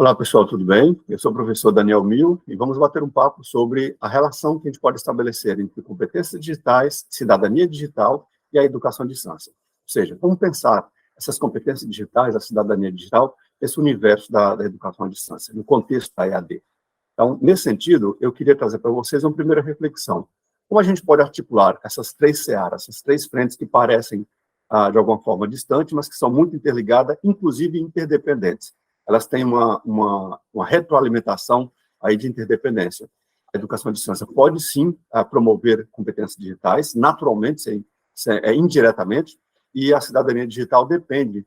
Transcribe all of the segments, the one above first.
Olá, pessoal, tudo bem? Eu sou o professor Daniel Mil e vamos bater um papo sobre a relação que a gente pode estabelecer entre competências digitais, cidadania digital e a educação à distância. Ou seja, como pensar essas competências digitais, a cidadania digital, esse universo da educação à distância, no contexto da EAD. Então, nesse sentido, eu queria trazer para vocês uma primeira reflexão. Como a gente pode articular essas três searas, essas três frentes que parecem, de alguma forma, distantes, mas que são muito interligadas, inclusive interdependentes. Elas têm uma retroalimentação aí de interdependência. A educação à distância pode, sim, promover competências digitais, naturalmente, indiretamente, e a cidadania digital depende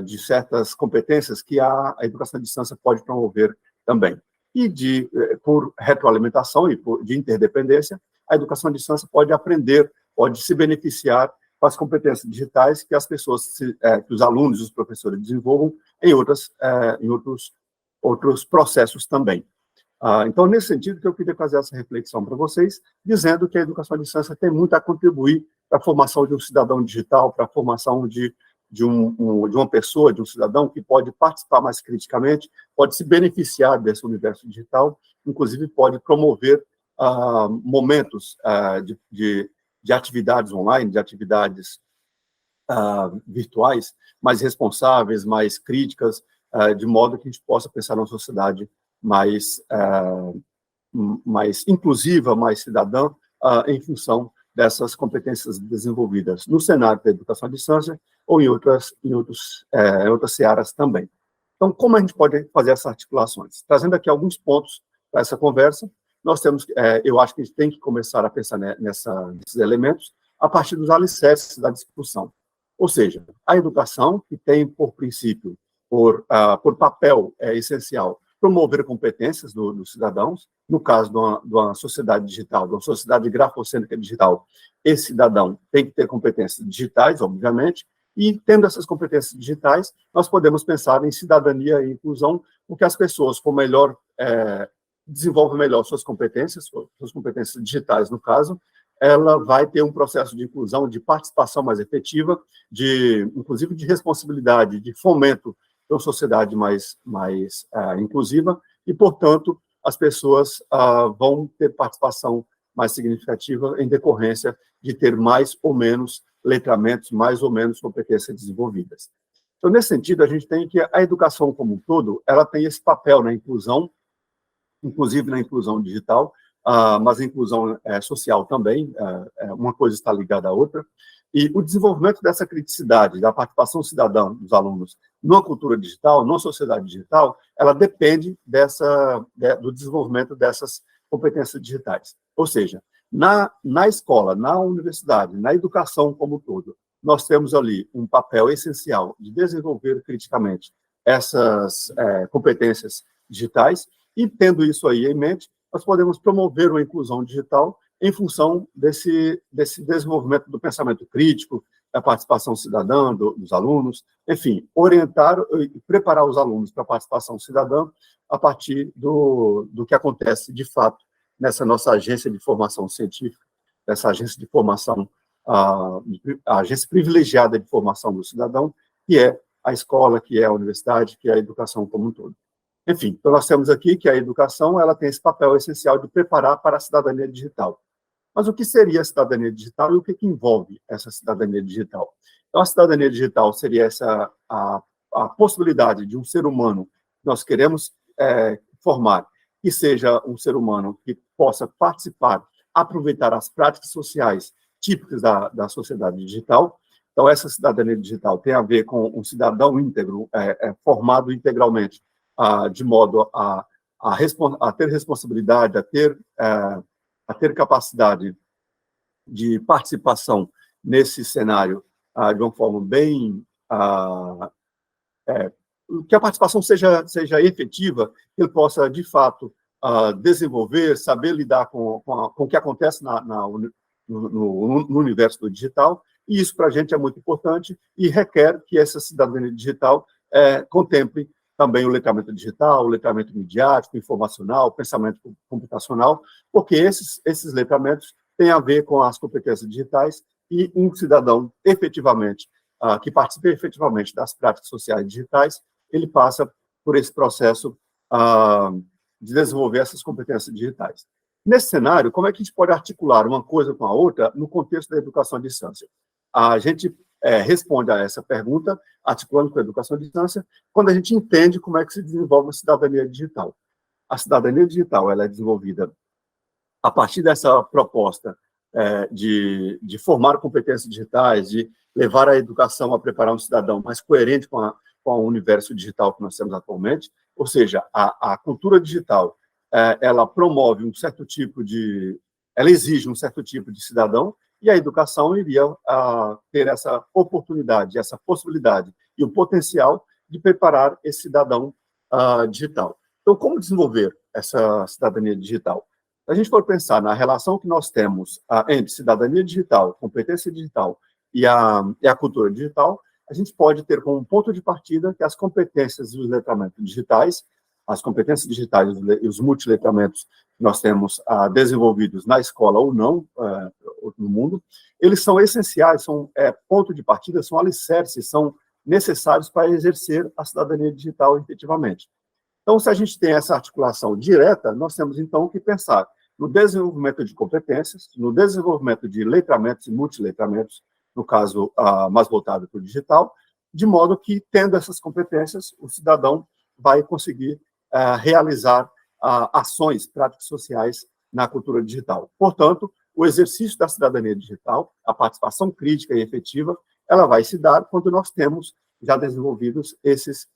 de certas competências que a educação à distância pode promover também. E por retroalimentação e de interdependência, a educação à distância pode aprender, pode se beneficiar com as competências digitais que as pessoas, que os alunos e os professores desenvolvam em outros processos também. Então, nesse sentido, que eu queria fazer essa reflexão para vocês, dizendo que a educação à distância tem muito a contribuir para a formação de um cidadão digital, para a formação de uma pessoa, de um cidadão que pode participar mais criticamente, pode se beneficiar desse universo digital, inclusive pode promover momentos de atividades online, de atividades virtuais, mais responsáveis, mais críticas, de modo que a gente possa pensar numa sociedade mais inclusiva, mais cidadã, em função dessas competências desenvolvidas no cenário da educação à distância ou em outras searas também. Então, como a gente pode fazer essas articulações? Trazendo aqui alguns pontos para essa conversa, nós temos, eu acho que a gente tem que começar a pensar nesses elementos a partir dos alicerces da discussão. Ou seja, a educação, que tem por princípio, por papel essencial, promover competências dos cidadãos, no caso de uma sociedade digital, de uma sociedade grafocêntrica digital, esse cidadão tem que ter competências digitais, obviamente, e tendo essas competências digitais, nós podemos pensar em cidadania e inclusão, porque as pessoas com melhor desenvolve melhor suas competências digitais, no caso, ela vai ter um processo de inclusão, de participação mais efetiva, inclusive de responsabilidade, de fomento de uma sociedade mais inclusiva, e, portanto, as pessoas vão ter participação mais significativa em decorrência de ter mais ou menos letramentos, mais ou menos competências desenvolvidas. Então, nesse sentido, a gente tem que a educação como um todo, ela tem esse papel na inclusão, inclusive na inclusão digital, mas a inclusão social também, uma coisa está ligada à outra, e o desenvolvimento dessa criticidade, da participação cidadã dos alunos numa cultura digital, numa sociedade digital, ela depende do desenvolvimento dessas competências digitais. Ou seja, na escola, na universidade, na educação como um todo, nós temos ali um papel essencial de desenvolver criticamente essas competências digitais, e tendo isso aí em mente, nós podemos promover uma inclusão digital em função desse desenvolvimento do pensamento crítico, da participação cidadã dos alunos, enfim, orientar e preparar os alunos para a participação cidadã a partir do que acontece, de fato, nessa nossa agência de formação científica, dessa agência de formação, a agência privilegiada de formação do cidadão, que é a escola, que é a universidade, que é a educação como um todo. Enfim, então nós temos aqui que a educação ela tem esse papel essencial de preparar para a cidadania digital. Mas o que seria a cidadania digital e o que envolve essa cidadania digital? Então, a cidadania digital seria a possibilidade de um ser humano que nós queremos formar, que seja um ser humano que possa participar, aproveitar as práticas sociais típicas da sociedade digital. Então, essa cidadania digital tem a ver com um cidadão íntegro, formado integralmente, de modo a ter responsabilidade, a ter capacidade de participação nesse cenário de uma forma bem... que a participação seja efetiva, que ele possa, de fato, desenvolver, saber lidar com o que acontece no universo do digital, e isso para a gente é muito importante e requer que essa cidadania digital contemple também o letramento digital, o letramento midiático, informacional, pensamento computacional, porque esses letramentos têm a ver com as competências digitais e um cidadão efetivamente, que participe efetivamente das práticas sociais digitais, ele passa por esse processo de desenvolver essas competências digitais. Nesse cenário, como é que a gente pode articular uma coisa com a outra no contexto da educação à distância? A gente responde a essa pergunta, articulando com a educação à distância, quando a gente entende como é que se desenvolve a cidadania digital. A cidadania digital ela é desenvolvida a partir dessa proposta de formar competências digitais, de levar a educação a preparar um cidadão mais coerente com o universo digital que nós temos atualmente, ou seja, a cultura digital, ela promove um certo tipo ela exige um certo tipo de cidadão, e a educação iria ter essa oportunidade, essa possibilidade e o potencial de preparar esse cidadão digital. Então, como desenvolver essa cidadania digital? Se a gente for pensar na relação que nós temos entre cidadania digital, competência digital e a cultura digital, a gente pode ter como ponto de partida que as competências e os letramentos digitais, as competências digitais e os multiletramentos que nós temos desenvolvidos na escola ou não, no mundo, eles são essenciais, são ponto de partida, são alicerces, são necessários para exercer a cidadania digital efetivamente. Então, se a gente tem essa articulação direta, nós temos, então, que pensar no desenvolvimento de competências, no desenvolvimento de letramentos e multiletramentos, no caso, mais voltado para o digital, de modo que, tendo essas competências, o cidadão vai conseguir realizar ações, práticas sociais na cultura digital. Portanto, o exercício da cidadania digital, a participação crítica e efetiva, ela vai se dar quando nós temos já desenvolvidos esses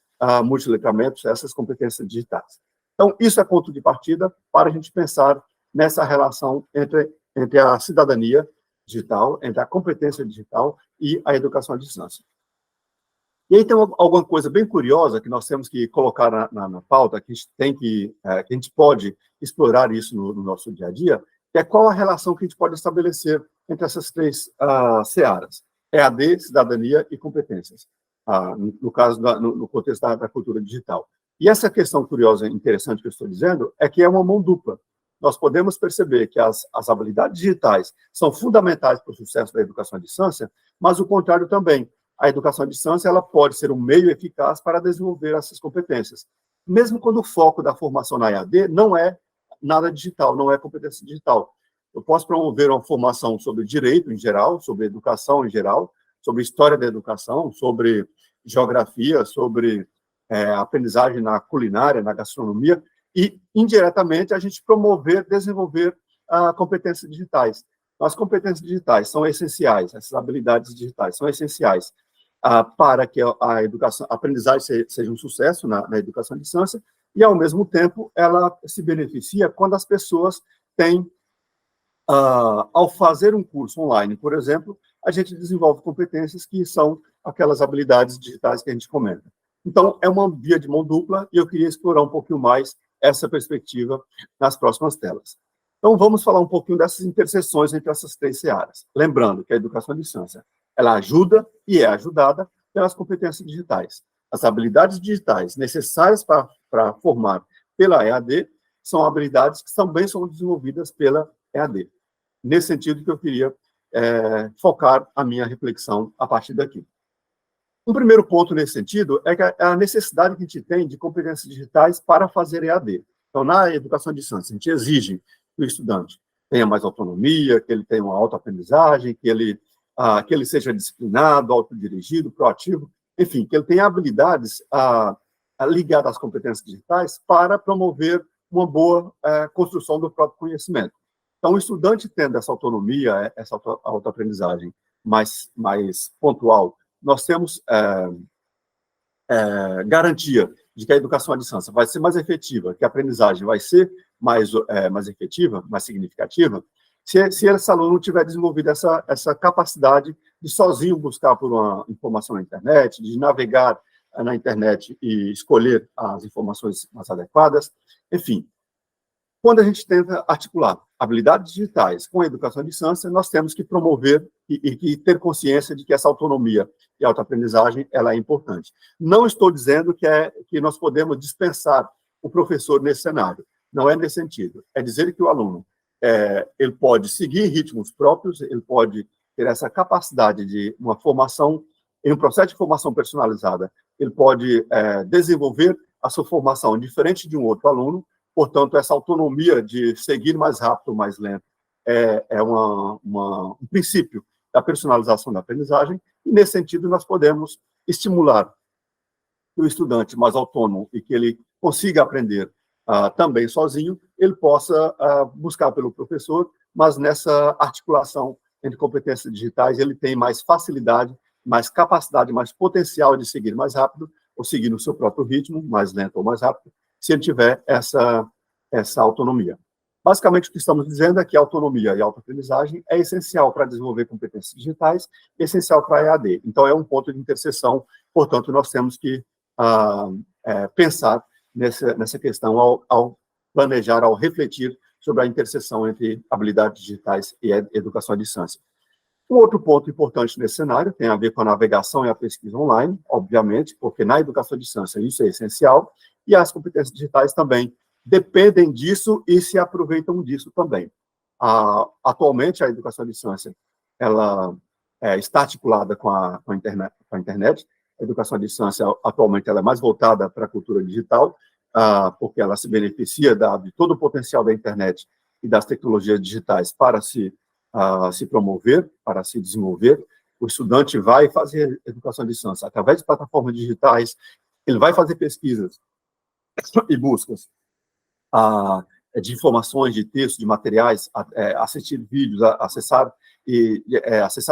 multiletramentos, essas competências digitais. Então, isso é ponto de partida para a gente pensar nessa relação entre a cidadania digital, entre a competência digital e a educação à distância. E aí tem alguma coisa bem curiosa que nós temos que colocar na pauta, que a gente pode explorar isso no nosso dia a dia, que é qual a relação que a gente pode estabelecer entre essas três searas: EAD, cidadania e competências, no caso, no contexto da cultura digital. E essa questão curiosa e interessante que eu estou dizendo é que é uma mão dupla. Nós podemos perceber que as habilidades digitais são fundamentais para o sucesso da educação à distância, mas o contrário também. A educação à distância ela pode ser um meio eficaz para desenvolver essas competências, mesmo quando o foco da formação na EAD não é nada digital, não é competência digital. Eu posso promover uma formação sobre direito em geral, sobre educação em geral, sobre história da educação, sobre geografia, sobre aprendizagem na culinária, na gastronomia, e, indiretamente, a gente promover, desenvolver competências digitais. Então, as competências digitais são essenciais, essas habilidades digitais são essenciais para que a aprendizagem seja um sucesso na educação à distância, e, ao mesmo tempo, ela se beneficia quando as pessoas têm, ao fazer um curso online, por exemplo, a gente desenvolve competências que são aquelas habilidades digitais que a gente comenta. Então, é uma via de mão dupla, e eu queria explorar um pouquinho mais essa perspectiva nas próximas telas. Então, vamos falar um pouquinho dessas interseções entre essas três searas. Lembrando que a educação à distância, ela ajuda e é ajudada pelas competências digitais. As habilidades digitais necessárias para formar pela EAD são habilidades que também são desenvolvidas pela EAD. Nesse sentido que eu queria focar a minha reflexão a partir daqui. Um primeiro ponto nesse sentido é que a necessidade que a gente tem de competências digitais para fazer EAD. Então, na educação à distância, a gente exige que o estudante tenha mais autonomia, que ele tenha uma autoaprendizagem, que ele seja disciplinado, autodirigido, proativo, enfim, que ele tenha habilidades ligadas às competências digitais para promover uma boa construção do próprio conhecimento. Então, o estudante tendo essa autonomia, essa autoaprendizagem mais pontual, nós temos garantia de que a educação à distância vai ser mais efetiva, que a aprendizagem vai ser mais efetiva, mais significativa, se esse aluno tiver desenvolvido essa capacidade de sozinho buscar por uma informação na internet, de navegar na internet e escolher as informações mais adequadas, enfim. Quando a gente tenta articular habilidades digitais com a educação à distância, nós temos que promover e ter consciência de que essa autonomia e autoaprendizagem ela é importante. Não estou dizendo que nós podemos dispensar o professor nesse cenário. Não é nesse sentido. É dizer que o aluno ele pode seguir ritmos próprios, ele pode ter essa capacidade de uma formação, em um processo de formação personalizada, ele pode desenvolver a sua formação diferente de um outro aluno, portanto, essa autonomia de seguir mais rápido ou mais lento é um princípio da personalização da aprendizagem, e, nesse sentido, nós podemos estimular que o estudante mais autônomo e que ele consiga aprender também sozinho, ele possa buscar pelo professor, mas nessa articulação entre competências digitais, ele tem mais facilidade, mais capacidade, mais potencial de seguir mais rápido, ou seguir no seu próprio ritmo, mais lento ou mais rápido, se ele tiver essa autonomia. Basicamente, o que estamos dizendo é que a autonomia e a autoaprendizagem é essencial para desenvolver competências digitais, é essencial para a EAD. Então, é um ponto de interseção, portanto, nós temos que pensar nessa questão ao planejar, ao refletir sobre a interseção entre habilidades digitais e educação à distância. Um outro ponto importante nesse cenário tem a ver com a navegação e a pesquisa online, obviamente, porque na educação à distância isso é essencial, e as competências digitais também dependem disso e se aproveitam disso também. Atualmente, a educação à distância ela está articulada com a internet. A educação à distância, atualmente, ela é mais voltada para a cultura digital, porque ela se beneficia de todo o potencial da internet e das tecnologias digitais para se promover, para se desenvolver. O estudante vai fazer educação à distância através de plataformas digitais, ele vai fazer pesquisas e buscas de informações, de textos, de materiais, assistir vídeos, acessar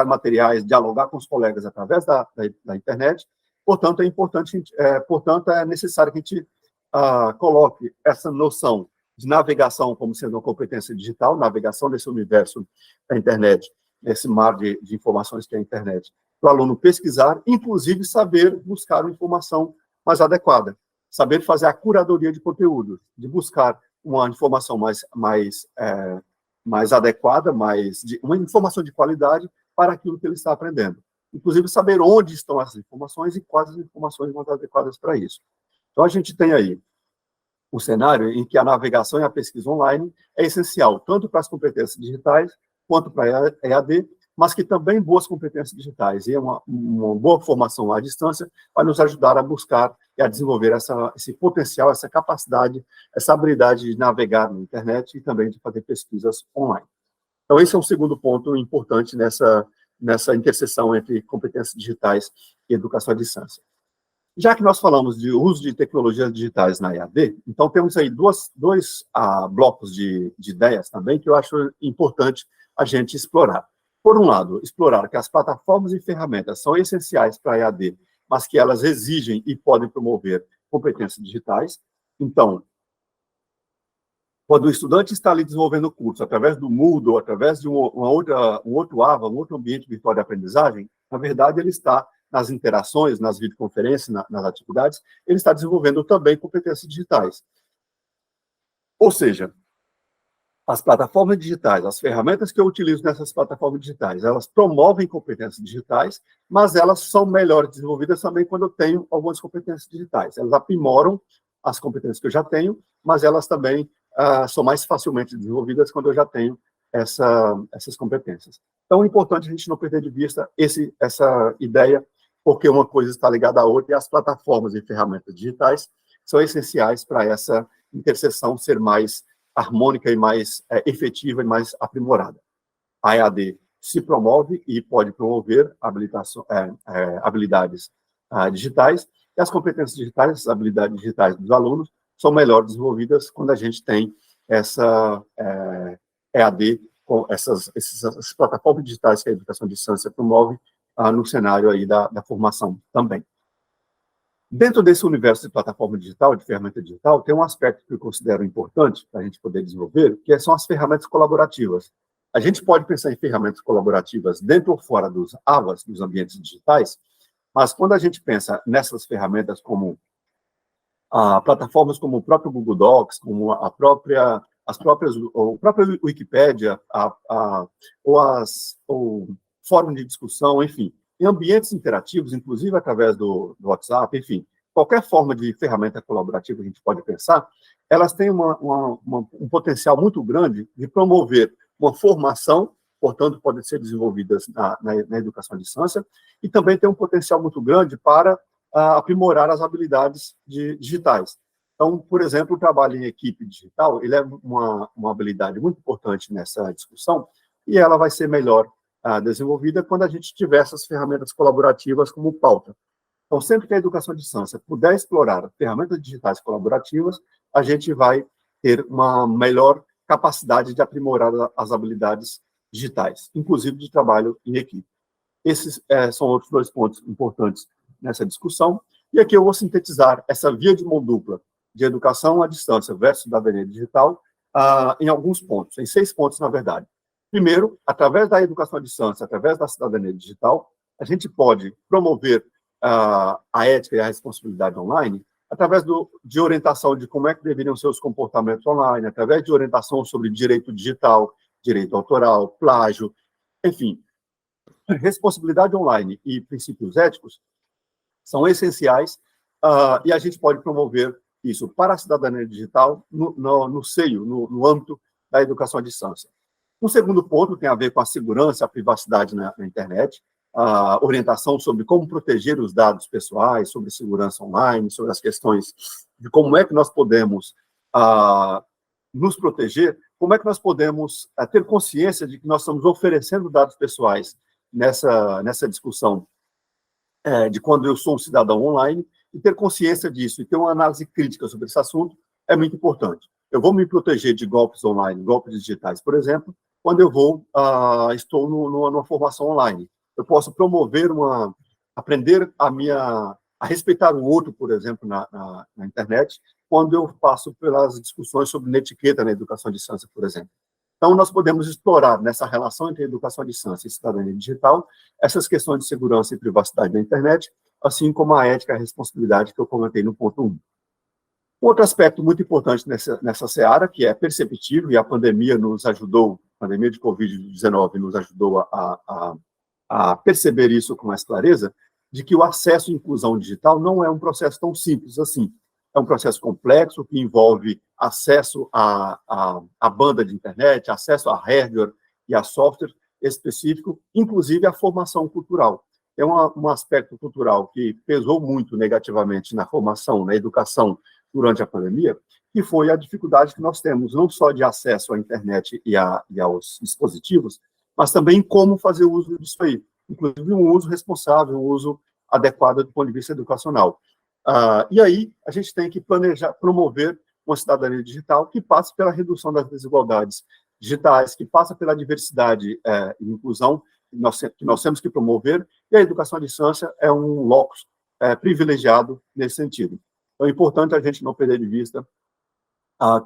materiais, dialogar com os colegas através da internet. Portanto, é necessário que a gente coloque essa noção de navegação como sendo uma competência digital, navegação desse universo da internet, esse mar de informações que é a internet, para o aluno pesquisar, inclusive saber buscar uma informação mais adequada, saber fazer a curadoria de conteúdo, de buscar uma informação mais adequada, uma informação de qualidade para aquilo que ele está aprendendo. Inclusive, saber onde estão essas informações e quais as informações mais adequadas para isso. Então, a gente tem aí um cenário em que a navegação e a pesquisa online é essencial, tanto para as competências digitais, quanto para a EAD, mas que também boas competências digitais e uma boa formação à distância vai nos ajudar a buscar e a desenvolver esse potencial, essa capacidade, essa habilidade de navegar na internet e também de fazer pesquisas online. Então, esse é um segundo ponto importante nessa interseção entre competências digitais e educação à distância. Já que nós falamos de uso de tecnologias digitais na EAD, então temos aí dois blocos de ideias também que eu acho importante a gente explorar. Por um lado, explorar que as plataformas e ferramentas são essenciais para a EAD, mas que elas exigem e podem promover competências digitais. Então, quando o estudante está ali desenvolvendo o curso através do Moodle, através de um outro AVA, um outro ambiente virtual de aprendizagem, na verdade, ele está nas interações, nas videoconferências, nas atividades, ele está desenvolvendo também competências digitais. Ou seja, as plataformas digitais, as ferramentas que eu utilizo nessas plataformas digitais, elas promovem competências digitais, mas elas são melhores desenvolvidas também quando eu tenho algumas competências digitais. Elas aprimoram as competências que eu já tenho, mas elas também são mais facilmente desenvolvidas quando eu já tenho essas competências. Então, é importante a gente não perder de vista essa ideia, porque uma coisa está ligada à outra, e as plataformas e ferramentas digitais são essenciais para essa interseção ser mais harmônica e mais efetiva e mais aprimorada. A EAD se promove e pode promover habilidades digitais, e as competências digitais, as habilidades digitais dos alunos, são melhor desenvolvidas quando a gente tem essa EAD, com essas plataformas digitais que a educação à distância promove no cenário aí da formação também. Dentro desse universo de plataforma digital, de ferramenta digital, tem um aspecto que eu considero importante para a gente poder desenvolver, que são as ferramentas colaborativas. A gente pode pensar em ferramentas colaborativas dentro ou fora dos AVAs, dos ambientes digitais, mas quando a gente pensa nessas ferramentas como plataformas como o próprio Google Docs, como o próprio Wikipédia, ou fórum de discussão, enfim, em ambientes interativos, inclusive através do WhatsApp, enfim, qualquer forma de ferramenta colaborativa que a gente pode pensar, elas têm um potencial muito grande de promover uma formação, portanto, podem ser desenvolvidas na educação à distância, e também tem um potencial muito grande para aprimorar as habilidades digitais. Então, por exemplo, o trabalho em equipe digital, ele é uma habilidade muito importante nessa discussão, e ela vai ser melhor desenvolvida quando a gente tiver essas ferramentas colaborativas como pauta. Então, sempre que a educação à distância puder explorar ferramentas digitais colaborativas, a gente vai ter uma melhor capacidade de aprimorar as habilidades digitais, inclusive de trabalho em equipe. Esses são outros 2 pontos importantes nessa discussão. E aqui eu vou sintetizar essa via de mão dupla de educação à distância versus cidadania digital em alguns pontos, em 6 pontos, na verdade. Primeiro, através da educação à distância, através da cidadania digital, a gente pode promover a ética e a responsabilidade online através de orientação de como é que deveriam ser os comportamentos online, através de orientação sobre direito digital, direito autoral, plágio, enfim. Responsabilidade online e princípios éticos são essenciais e a gente pode promover isso para a cidadania digital no seio, no âmbito da educação à distância. Um segundo ponto tem a ver com a segurança, a privacidade na internet, a orientação sobre como proteger os dados pessoais, sobre segurança online, sobre as questões de como é que nós podemos nos proteger, como é que nós podemos ter consciência de que nós estamos oferecendo dados pessoais nessa discussão de quando eu sou um cidadão online, e ter consciência disso, e ter uma análise crítica sobre esse assunto é muito importante. Eu vou me proteger de golpes online, golpes digitais, por exemplo, quando eu estou numa formação online. Eu posso promover aprender a respeitar o outro, por exemplo, na internet, quando eu passo pelas discussões sobre etiqueta na educação à distância, por exemplo. Então, nós podemos explorar nessa relação entre educação à distância e cidadania digital essas questões de segurança e privacidade na internet, assim como a ética e a responsabilidade que eu comentei no ponto 1. Outro aspecto muito importante nessa seara, que é perceptível, e a pandemia nos ajudou, a pandemia de Covid-19 nos ajudou a perceber isso com mais clareza, de que o acesso à inclusão digital não é um processo tão simples assim. É um processo complexo que envolve acesso à banda de internet, acesso a hardware e a software específico, inclusive a formação cultural. É um aspecto cultural que pesou muito negativamente na formação, na educação durante a pandemia, que foi a dificuldade que nós temos, não só de acesso à internet e aos dispositivos, mas também em como fazer uso disso aí, inclusive um uso responsável, um uso adequado do ponto de vista educacional. E aí, a gente tem que planejar, promover uma cidadania digital que passe pela redução das desigualdades digitais, que passa pela diversidade e inclusão que nós temos que promover, e a educação à distância é um locus privilegiado nesse sentido. Então, é importante a gente não perder de vista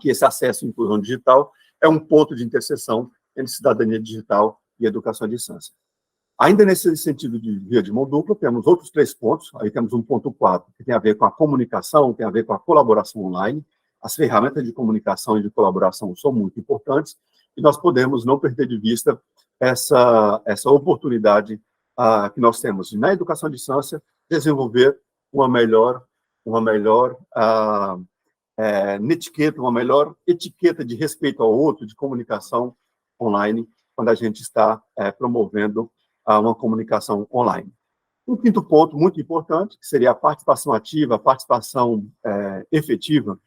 que esse acesso à inclusão digital é um ponto de interseção entre cidadania digital e educação à distância. Ainda nesse sentido de via de mão dupla, temos outros 3 pontos. Aí temos um ponto 4, que tem a ver com a comunicação, tem a ver com a colaboração online. As ferramentas de comunicação e de colaboração são muito importantes, e nós podemos não perder de vista essa oportunidade que nós temos de, na educação à distância, desenvolver uma melhor netiqueta, uma melhor etiqueta de respeito ao outro, de comunicação online, quando a gente está promovendo uma comunicação online. Um quinto ponto muito importante, que seria a participação ativa, a participação efetiva,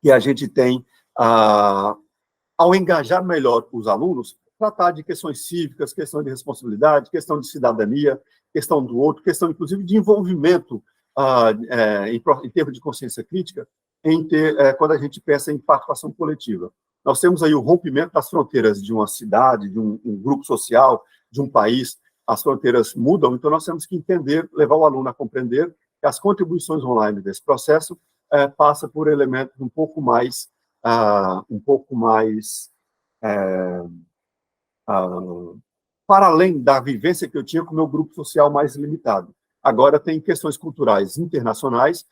que a gente tem ao engajar melhor os alunos, tratar de questões cívicas, questão de responsabilidade, questão de cidadania, questão do outro, questão, inclusive, de envolvimento em termos de consciência crítica, quando a gente pensa em participação coletiva. Nós temos aí o rompimento das fronteiras de uma cidade, de um grupo social, de um país. As fronteiras mudam, então nós temos que entender, levar o aluno a compreender que as contribuições online desse processo passa por elementos um pouco mais para além da vivência que eu tinha com o meu grupo social mais limitado. Agora tem questões culturais internacionais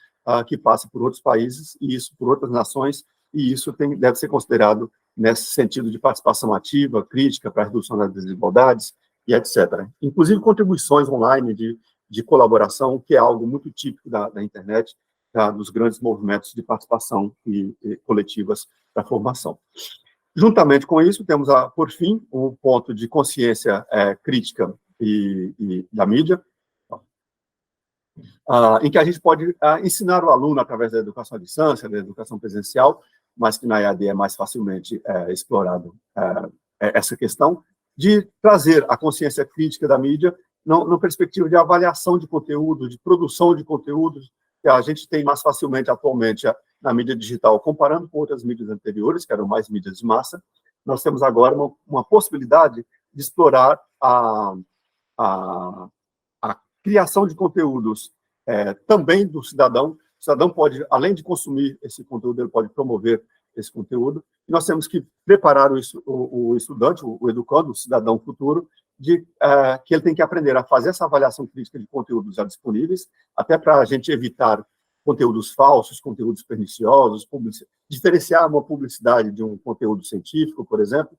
que passam por outros países, e isso por outras nações, e isso deve ser considerado nesse sentido de participação ativa, crítica para a redução das desigualdades, e etc. Inclusive contribuições online de colaboração, que é algo muito típico da internet, dos grandes movimentos de participação e coletivas da formação. Juntamente com isso, temos, por fim, um ponto de consciência crítica e da mídia. em que a gente pode ensinar o aluno através da educação à distância, da educação presencial, mas que na EAD é mais facilmente explorado essa questão, de trazer a consciência crítica da mídia na perspectiva de avaliação de conteúdo, de produção de conteúdos, que a gente tem mais facilmente atualmente na mídia digital, comparando com outras mídias anteriores, que eram mais mídias de massa. Nós temos agora uma possibilidade de explorar a criação de conteúdos também do cidadão. O cidadão pode, além de consumir esse conteúdo, ele pode promover esse conteúdo. E nós temos que preparar o estudante, o educando, o cidadão futuro, que ele tem que aprender a fazer essa avaliação crítica de conteúdos já disponíveis, até para a gente evitar conteúdos falsos, conteúdos perniciosos, diferenciar uma publicidade de um conteúdo científico, por exemplo,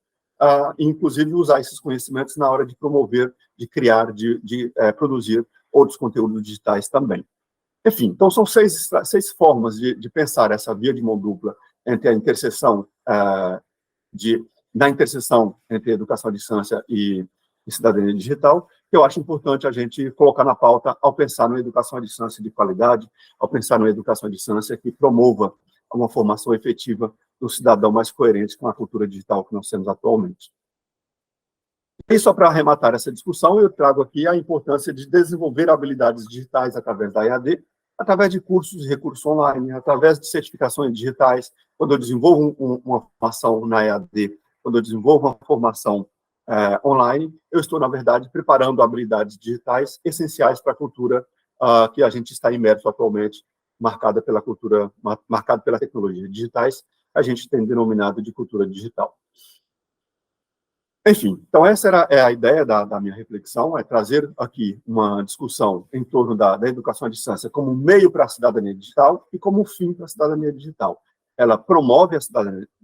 e inclusive usar esses conhecimentos na hora de promover, de criar, de produzir outros conteúdos digitais também. Enfim, então são seis formas de pensar essa via de mão dupla entre a interseção, na interseção entre educação à distância e cidadania digital, que eu acho importante a gente colocar na pauta ao pensar numa educação à distância de qualidade, ao pensar numa educação à distância que promova uma formação efetiva do cidadão mais coerente com a cultura digital que nós temos atualmente. E só para arrematar essa discussão, eu trago aqui a importância de desenvolver habilidades digitais através da EAD, através de cursos e recursos online, através de certificações digitais. Quando eu desenvolvo uma formação na EAD, quando eu desenvolvo uma formação online, eu estou, na verdade, preparando habilidades digitais essenciais para a cultura que a gente está imerso atualmente, marcada pela tecnologia digitais, a gente tem denominado de cultura digital. Enfim, então essa é a ideia da minha reflexão, é trazer aqui uma discussão em torno da educação à distância como meio para a cidadania digital e como fim para a cidadania digital. Ela promove a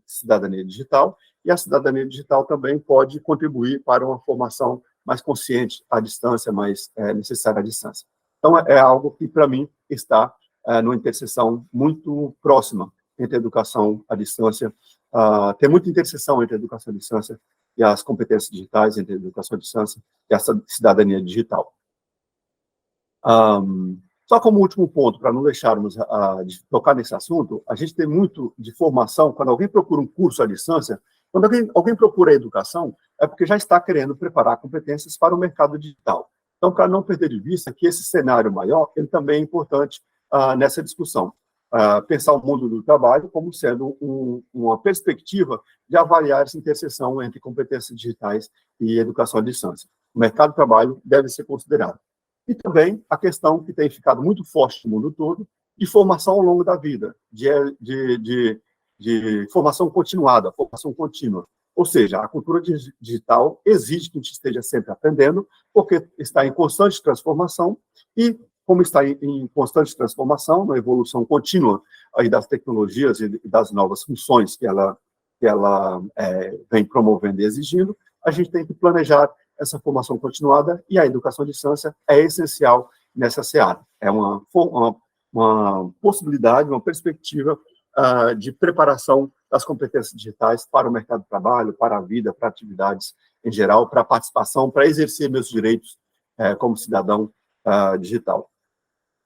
cidadania digital e a cidadania digital também pode contribuir para uma formação mais consciente à distância, mais necessária à distância. Então, é algo que, para mim, está numa interseção muito próxima entre a educação à distância, tem muita interseção entre a educação à distância e as competências digitais, entre a educação à distância e a cidadania digital. Só como último ponto, para não deixarmos de tocar nesse assunto, a gente tem muito de formação, quando alguém procura um curso à distância, quando alguém procura a educação, é porque já está querendo preparar competências para o mercado digital. Então, para não perder de vista que esse cenário maior, ele também é importante nessa discussão. Pensar o mundo do trabalho como sendo uma perspectiva de avaliar essa interseção entre competências digitais e educação à distância. O mercado de trabalho deve ser considerado. E também a questão que tem ficado muito forte no mundo todo, de formação ao longo da vida, de formação continuada, formação contínua. Ou seja, a cultura digital exige que a gente esteja sempre aprendendo, porque está em constante transformação e, como está em constante transformação, na evolução contínua aí das tecnologias e das novas funções que ela vem promovendo e exigindo, a gente tem que planejar essa formação continuada e a educação à distância é essencial nessa seara. É uma possibilidade, uma perspectiva de preparação das competências digitais para o mercado de trabalho, para a vida, para atividades em geral, para a participação, para exercer meus direitos como cidadão digital.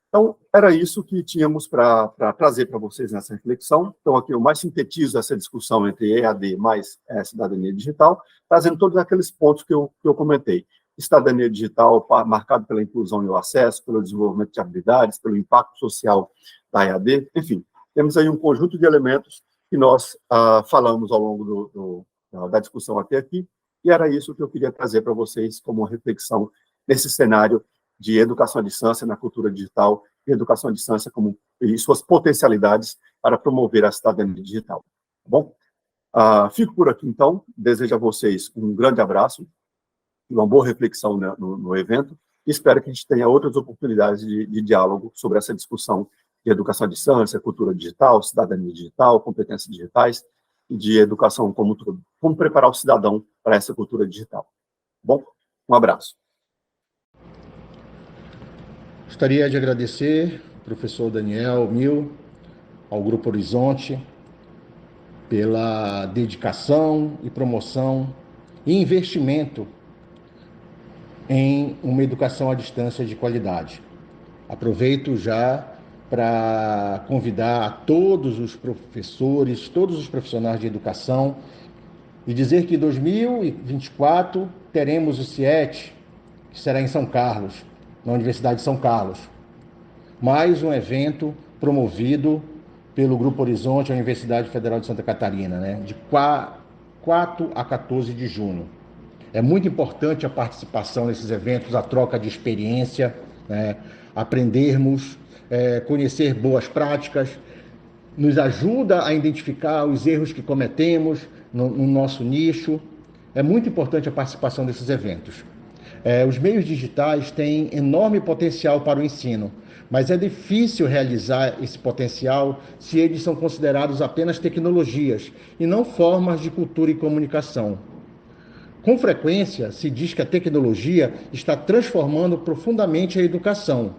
Então, era isso que tínhamos para trazer para vocês nessa reflexão. Então, aqui eu mais sintetizo essa discussão entre EAD mais cidadania digital, trazendo todos aqueles pontos que eu comentei. Cidadania digital marcado pela inclusão e o acesso, pelo desenvolvimento de habilidades, pelo impacto social da EAD, enfim. Temos aí um conjunto de elementos que nós falamos ao longo da discussão até aqui, e era isso que eu queria trazer para vocês como uma reflexão nesse cenário de educação à distância na cultura digital e educação à distância e suas potencialidades para promover a cidadania digital. Tá bom? Fico por aqui, então. Desejo a vocês um grande abraço, uma boa reflexão no evento, e espero que a gente tenha outras oportunidades de diálogo sobre essa discussão de educação à distância, cultura digital, cidadania digital, competências digitais e de educação como todo. Como preparar o cidadão para essa cultura digital. Tá bom? Um abraço. Gostaria de agradecer ao professor Daniel Mil, ao Grupo Horizonte, pela dedicação e promoção e investimento em uma educação à distância de qualidade. Aproveito já para convidar a todos os professores, todos os profissionais de educação e dizer que em 2024 teremos o CIET, que será em São Carlos, na Universidade de São Carlos. Mais um evento promovido pelo Grupo Horizonte, a Universidade Federal de Santa Catarina, né? De 4 a 14 de junho. É muito importante a participação nesses eventos, a troca de experiência, né? Aprendermos, conhecer boas práticas, nos ajuda a identificar os erros que cometemos no nosso nicho. É muito importante a participação desses eventos. Os meios digitais têm enorme potencial para o ensino, mas é difícil realizar esse potencial se eles são considerados apenas tecnologias e não formas de cultura e comunicação. Com frequência, se diz que a tecnologia está transformando profundamente a educação.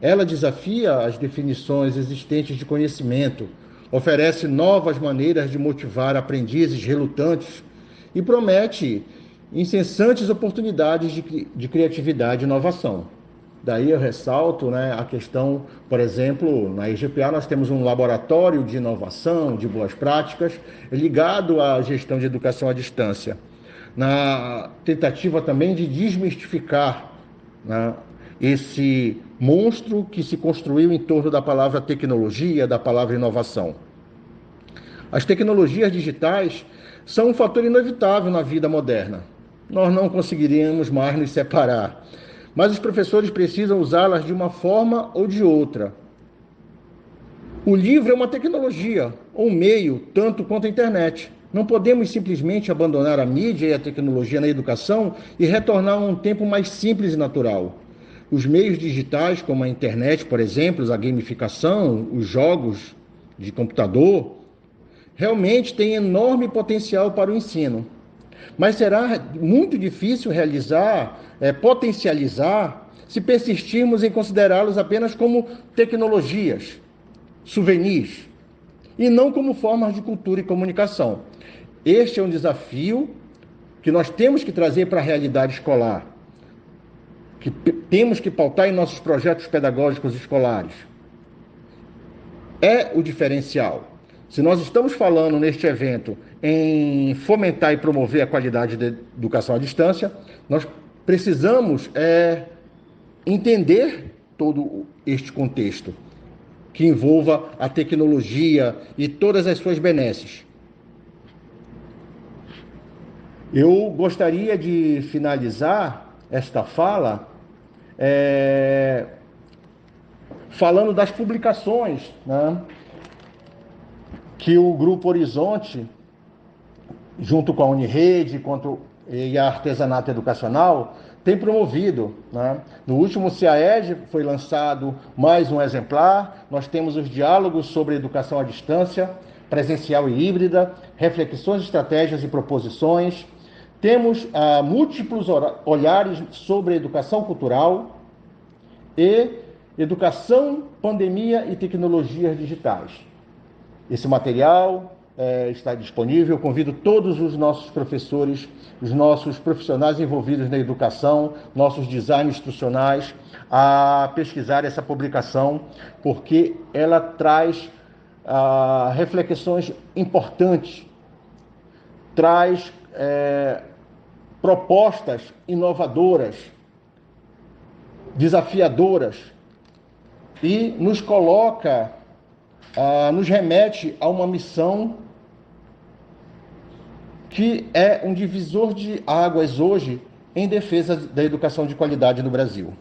Ela desafia as definições existentes de conhecimento, oferece novas maneiras de motivar aprendizes relutantes e promete incessantes oportunidades de criatividade e inovação. Daí eu ressalto, né, a questão, por exemplo, na IGPA nós temos um laboratório de inovação, de boas práticas, ligado à gestão de educação à distância, na tentativa também de desmistificar, né, esse monstro que se construiu em torno da palavra tecnologia, da palavra inovação. As tecnologias digitais são um fator inevitável na vida moderna. Nós não conseguiríamos mais nos separar, mas os professores precisam usá-las de uma forma ou de outra. O livro é uma tecnologia, ou um meio, tanto quanto a internet. Não podemos simplesmente abandonar a mídia e a tecnologia na educação e retornar a um tempo mais simples e natural. Os meios digitais, como a internet, por exemplo, a gamificação, os jogos de computador, realmente têm enorme potencial para o ensino. Mas será muito difícil potencializar, se persistirmos em considerá-los apenas como tecnologias, souvenirs, e não como formas de cultura e comunicação. Este é um desafio que nós temos que trazer para a realidade escolar, que temos que pautar em nossos projetos pedagógicos escolares. É o diferencial. Se nós estamos falando neste evento em fomentar e promover a qualidade da educação à distância, nós precisamos entender todo este contexto, que envolva a tecnologia e todas as suas benesses. Eu gostaria de finalizar esta fala falando das publicações, né, que o Grupo Horizonte, junto com a Unirede e a Artesanato Educacional, tem promovido, né? No último CAED foi lançado mais um exemplar. Nós temos os diálogos sobre educação à distância, presencial e híbrida, reflexões, estratégias e proposições. Temos múltiplos olhares sobre a educação cultural e educação, pandemia e tecnologias digitais. Esse material está disponível. Eu convido todos os nossos professores, os nossos profissionais envolvidos na educação, nossos designers instrucionais, a pesquisar essa publicação, porque ela traz reflexões importantes, traz propostas inovadoras, desafiadoras, e nos coloca, nos remete a uma missão que é um divisor de águas hoje em defesa da educação de qualidade no Brasil.